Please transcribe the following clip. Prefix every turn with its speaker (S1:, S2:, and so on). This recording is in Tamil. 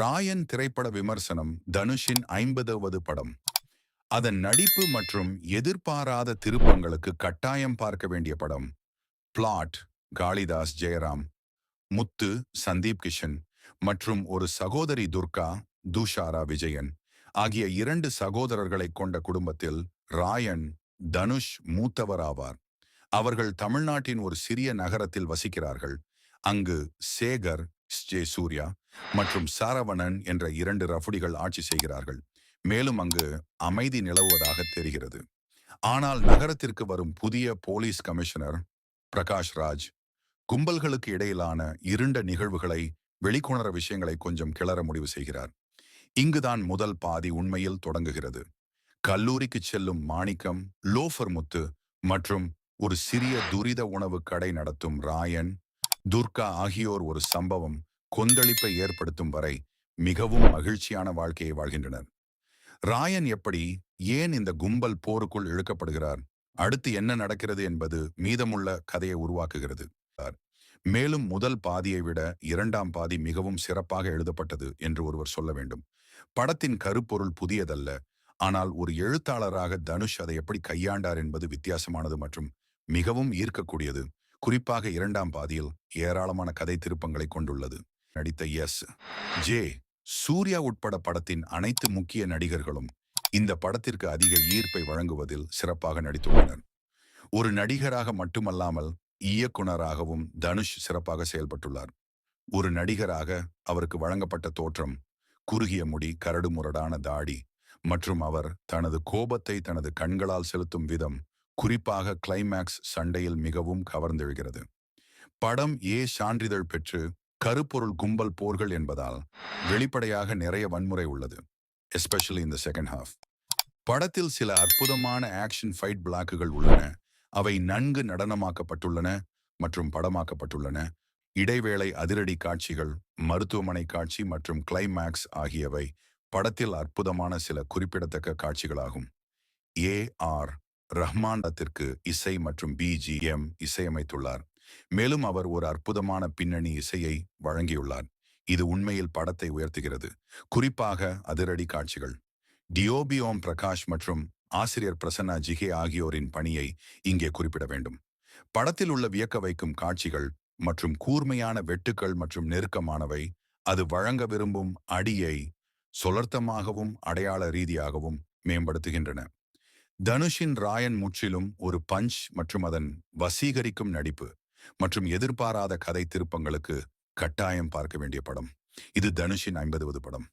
S1: ராயன் திரைப்பட விமர்சனம் தனுஷின் 50வது படம். அதன் நடிப்பு மற்றும் எதிர்பாராத திருப்பங்களுக்கு கட்டாயம் பார்க்க வேண்டிய படம். பிளாட்: காளிதாஸ் ஜெயராம், முத்து சந்தீப் கிஷன் மற்றும் ஒரு சகோதரி துர்கா துஷாரா விஜயன் ஆகிய 2 சகோதரர்களை கொண்ட குடும்பத்தில் ராயன் தனுஷ் மூத்தவர் ஆவார். அவர்கள் தமிழ்நாட்டின் ஒரு சிறிய நகரத்தில் வசிக்கிறார்கள். அங்கு சேகர் சூர்யா மற்றும் சாரவணன் என்ற 2 ரவுடிகள் ஆட்சி செய்கிறார்கள். மேலும் அங்கு அமைதி நிலவுவதாக தெரிகிறது. ஆனால் நகரத்திற்கு வரும் புதிய போலீஸ் கமிஷனர் பிரகாஷ் ராஜ் கும்பல்களுக்கு இடையிலான இருண்ட நிகழ்வுகளை வெளிக்கொணர விஷயங்களை கொஞ்சம் கிளற முடிவு செய்கிறார். இங்குதான் முதல் பாதி உண்மையில் தொடங்குகிறது. கல்லூரிக்கு செல்லும் மாணிக்கம், லோஃபர் முத்து மற்றும் ஒரு சிறிய துரித உணவு கடை நடத்தும் ராயன், துர்கா ஆகியோர் ஒரு சம்பவம் கொந்தளிப்பை ஏற்படுத்தும் வரை மிகவும் மகிழ்ச்சியான வாழ்க்கையை வாழ்கின்றனர். ராயன் எப்படி, ஏன் இந்த கும்பல் போருக்குள் இழுக்கப்படுகிறார், அடுத்து என்ன நடக்கிறது என்பது மீதமுள்ள கதையை உருவாக்குகிறது. மேலும் முதல் பாதியை விட 2ஆம் பாதி மிகவும் சிறப்பாக எழுதப்பட்டது என்று ஒருவர் சொல்ல வேண்டும். படத்தின் கருப்பொருள் புதியதல்ல, ஆனால் ஒரு எழுத்தாளராக தனுஷ் அதை எப்படி கையாண்டார் என்பது வித்தியாசமானது மற்றும் மிகவும் ஈர்க்கக்கூடியது. குறிப்பாக 2ஆம் பாதியில் ஏராளமான கதை திருப்பங்களை கொண்டுள்ளது. நடித்த ஜே சூர்யா உட்பட படத்தின் அனைத்து முக்கிய நடிகர்களும் இந்த படத்திற்கு அதிக ஈர்ப்பை வழங்குவதில் சிறப்பாக நடித்துள்ளனர். ஒரு நடிகராக மட்டுமல்லாமல் இயக்குனராகவும் தனுஷ் சிறப்பாக செயல்பட்டுள்ளார். ஒரு நடிகராக அவருக்கு வழங்கப்பட்ட தோற்றம், குறுகிய முடி, கரடுமுரடான தாடி மற்றும் அவர் தனது கோபத்தை தனது கண்களால் செலுத்தும் விதம் குறிப்பாக கிளைமேக்ஸ் சண்டையில் மிகவும் கவர்ந்தெழுகிறது. படம் சான்றிதழ் பெற்று கருப்பொருள் கும்பல் போர்கள் என்பதால் வெளிப்படையாக நிறைய வன்முறை உள்ளது, எஸ்பெஷலி இந்த செகண்ட் ஹாஃப். படத்தில் சில அற்புதமான ஆக்ஷன் ஃபைட் பிளாக்குகள் உள்ளன. அவை நன்கு நடனமாக்கப்பட்டுள்ளன மற்றும் படமாக்கப்பட்டுள்ளன. இடைவேளை அதிரடி காட்சிகள், மருத்துவமனை காட்சி மற்றும் கிளைமேக்ஸ் ஆகியவை படத்தில் அற்புதமான சில குறிப்பிடத்தக்க காட்சிகளாகும். ஆர் ரஹ்மானத்திற்கு இசை மற்றும் BGM இசையமைத்துள்ளார். மேலும் அவர் ஒரு அற்புதமான பின்னணி இசையை வழங்கியுள்ளார். இது உண்மையில் படத்தை உயர்த்துகிறது, குறிப்பாக அதிரடி காட்சிகள். டிஓபி ஓம் பிரகாஷ் மற்றும் ஆசிரியர் பிரசன்னா ஜிகே ஆகியோரின் பணியை இங்கே குறிப்பிட வேண்டும். படத்தில் உள்ள வியக்க வைக்கும் காட்சிகள் மற்றும் கூர்மையான வெட்டுக்கள் மற்றும் நெருக்கமானவை அது வழங்க விரும்பும் அடியை சொலர்த்தமாகவும் அடையாள ரீதியாகவும் மேம்படுத்துகின்றன. தனுஷின் ராயன் முற்றிலும் ஒரு பஞ்ச் மற்றும் அதன் வசீகரிக்கும் நடிப்பு மற்றும் எதிர்பாராத கதை திருப்பங்களுக்கு கட்டாயம் பார்க்க வேண்டிய படம். இது தனுஷின் 50வது படம்.